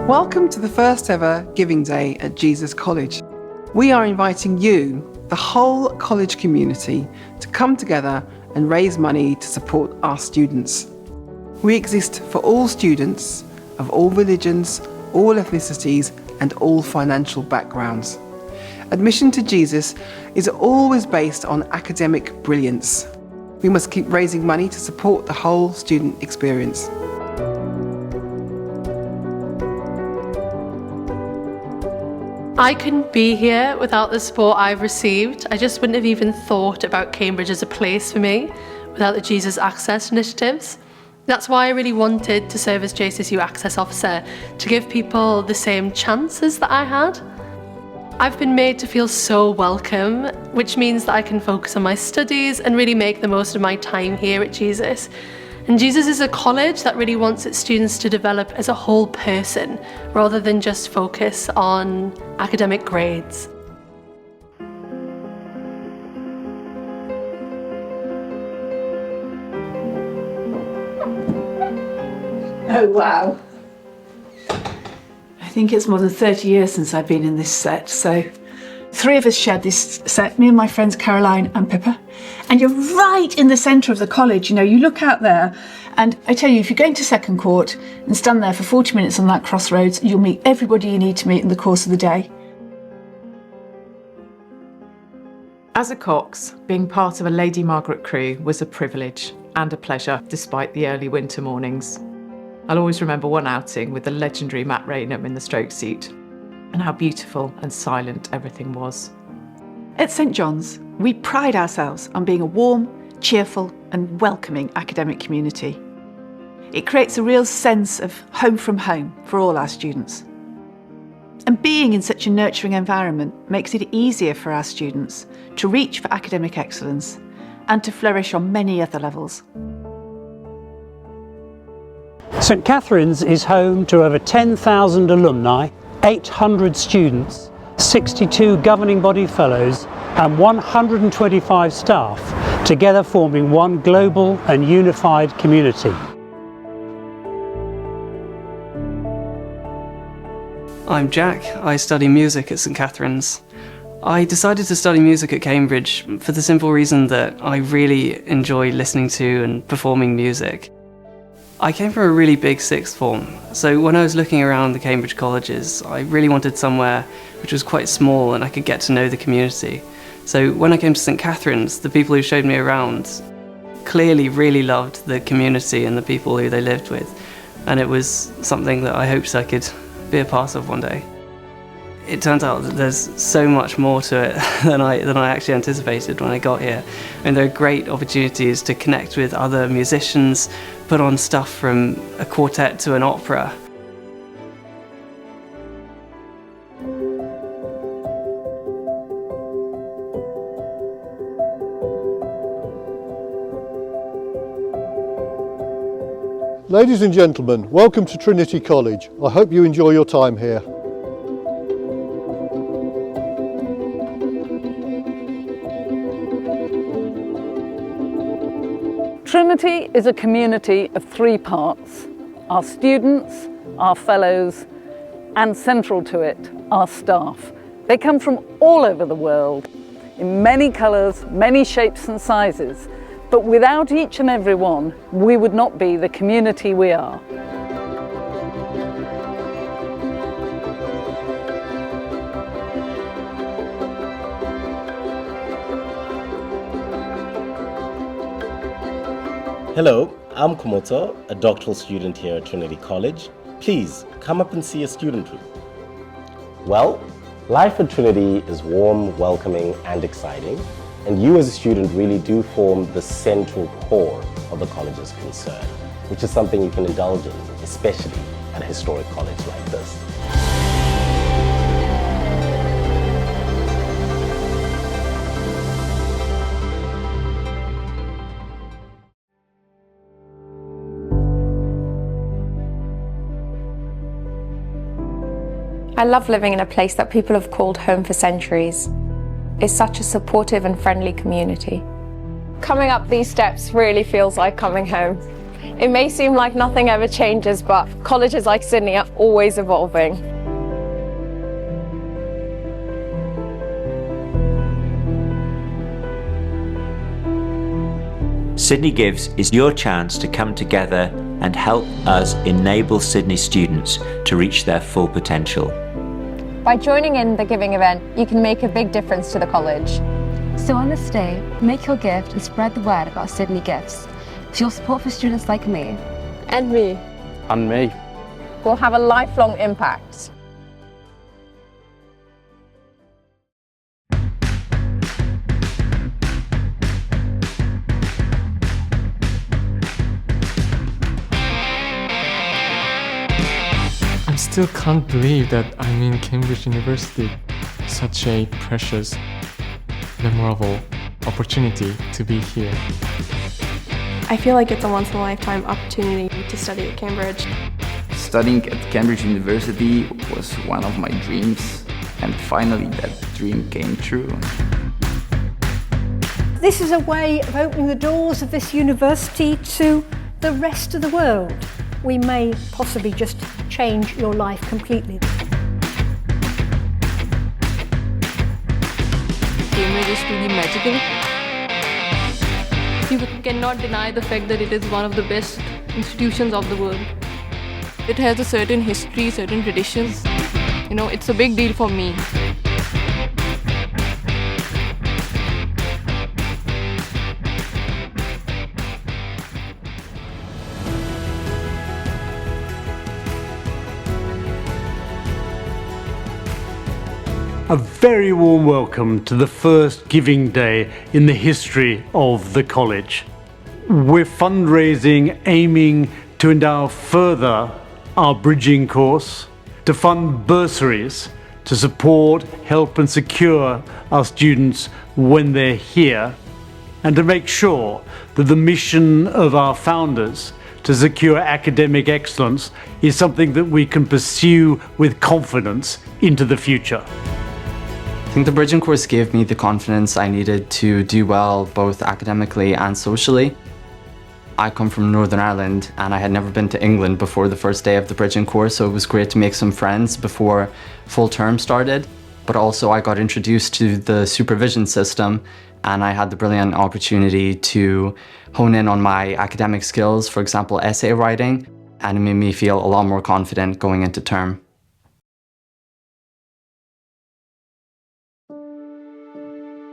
Welcome to the first ever Giving Day at Jesus College. We are inviting you, the whole college community, to come together and raise money to support our students. We exist for all students of all religions, all ethnicities, and all financial backgrounds. Admission to Jesus is always based on academic brilliance. We must keep raising money to support the whole student experience. I couldn't be here without the support I've received. I just wouldn't have even thought about Cambridge as a place for me without the Jesus Access initiatives. That's why I really wanted to serve as JCSU Access Officer, to give people the same chances that I had. I've been made to feel so welcome, which means that I can focus on my studies and really make the most of my time here at Jesus. And Jesus is a college that really wants its students to develop as a whole person, rather than just focus on academic grades. Oh wow. I think it's more than 30 years since I've been in this set, so 3 of us shared this set, me and my friends Caroline and Pippa. And you're right in the centre of the college. You know, you look out there and I tell you, if you're going to Second Court and stand there for 40 minutes on that crossroads, you'll meet everybody you need to meet in the course of the day. As a Cox, being part of a Lady Margaret crew was a privilege and a pleasure, despite the early winter mornings. I'll always remember one outing with the legendary Matt Raynham in the stroke seat, and how beautiful and silent everything was. At St John's, we pride ourselves on being a warm, cheerful and welcoming academic community. It creates a real sense of home from home for all our students. And being in such a nurturing environment makes it easier for our students to reach for academic excellence and to flourish on many other levels. St Catherine's is home to over 10,000 alumni, 800 students, 62 governing body fellows and 125 staff, together forming one global and unified community. I'm Jack. I study music at St Catherine's. I decided to study music at Cambridge for the simple reason that I really enjoy listening to and performing music. I came from a really big sixth form, so when I was looking around the Cambridge colleges, I really wanted somewhere which was quite small and I could get to know the community. So when I came to St Catherine's, the people who showed me around clearly really loved the community and the people who they lived with, and it was something that I hoped I could be a part of one day. It turns out that there's so much more to it than I actually anticipated when I got here. And there are great opportunities to connect with other musicians, put on stuff from a quartet to an opera. Ladies and gentlemen, welcome to Trinity College. I hope you enjoy your time here. Trinity is a community of 3 parts: our students, our fellows, and central to it, our staff. They come from all over the world, in many colours, many shapes and sizes, but without each and every one, we would not be the community we are. Hello, I'm Komoto, a doctoral student here at Trinity College. Please come up and see a student room. Well, life at Trinity is warm, welcoming and exciting, and you as a student really do form the central core of the college's concern, which is something you can indulge in, especially at a historic college like this. I love living in a place that people have called home for centuries. It's such a supportive and friendly community. Coming up these steps really feels like coming home. It may seem like nothing ever changes, but colleges like Sydney are always evolving. Sydney Gives is your chance to come together and help us enable Sydney students to reach their full potential. By joining in the giving event, you can make a big difference to the college. So on this day, make your gift and spread the word about Sydney Gifts. So your support for students like me. And me. And me. Will have a lifelong impact. I still can't believe that I'm in Cambridge University. Such a precious, memorable opportunity to be here. I feel like it's a once-in-a-lifetime opportunity to study at Cambridge. Studying at Cambridge University was one of my dreams, and finally that dream came true. This is a way of opening the doors of this university to the rest of the world. We may possibly just change your life completely. Cambridge is truly magical. You cannot deny the fact that it is one of the best institutions of the world. It has a certain history, certain traditions. You know, it's a big deal for me. A very warm welcome to the first Giving Day in the history of the college. We're fundraising aiming to endow further our bridging course, to fund bursaries, to support, help and secure our students when they're here, and to make sure that the mission of our founders to secure academic excellence is something that we can pursue with confidence into the future. I think the bridging course gave me the confidence I needed to do well both academically and socially. I come from Northern Ireland and I had never been to England before the first day of the bridging course, so it was great to make some friends before full term started. But also I got introduced to the supervision system and I had the brilliant opportunity to hone in on my academic skills, for example essay writing, and it made me feel a lot more confident going into term.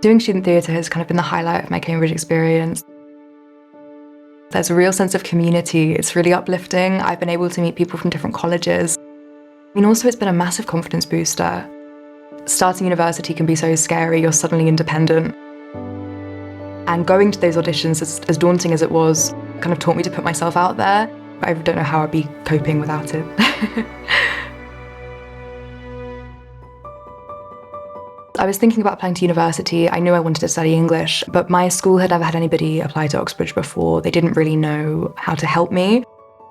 Doing student theatre has kind of been the highlight of my Cambridge experience. There's a real sense of community. It's really uplifting. I've been able to meet people from different colleges. Also it's been a massive confidence booster. Starting university can be so scary, you're suddenly independent. And going to those auditions, as daunting as it was, kind of taught me to put myself out there. I don't know how I'd be coping without it. I was thinking about applying to university. I knew I wanted to study English, but my school had never had anybody apply to Oxbridge before. They didn't really know how to help me.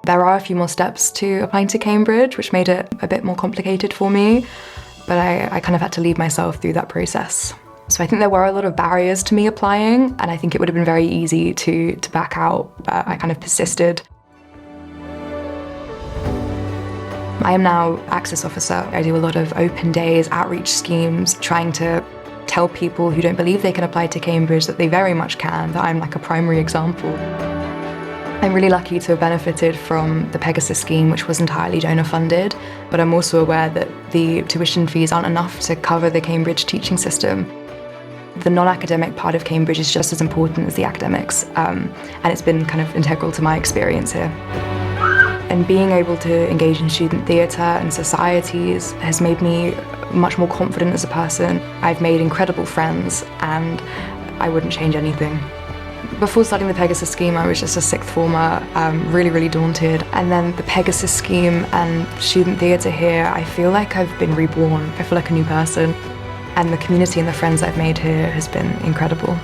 There are a few more steps to applying to Cambridge, which made it a bit more complicated for me, but I kind of had to lead myself through that process. So I think there were a lot of barriers to me applying, and I think it would have been very easy to back out, but I kind of persisted. I am now Access Officer. I do a lot of open days, outreach schemes, trying to tell people who don't believe they can apply to Cambridge that they very much can, that I'm like a primary example. I'm really lucky to have benefited from the Pegasus scheme, which was entirely donor funded, but I'm also aware that the tuition fees aren't enough to cover the Cambridge teaching system. The non-academic part of Cambridge is just as important as the academics, and it's been kind of integral to my experience here. And being able to engage in student theatre and societies has made me much more confident as a person. I've made incredible friends and I wouldn't change anything. Before starting the Pegasus scheme, I was just a sixth former, really daunted. And then the Pegasus scheme and student theatre here, I feel like I've been reborn. I feel like a new person. And the community and the friends I've made here has been incredible.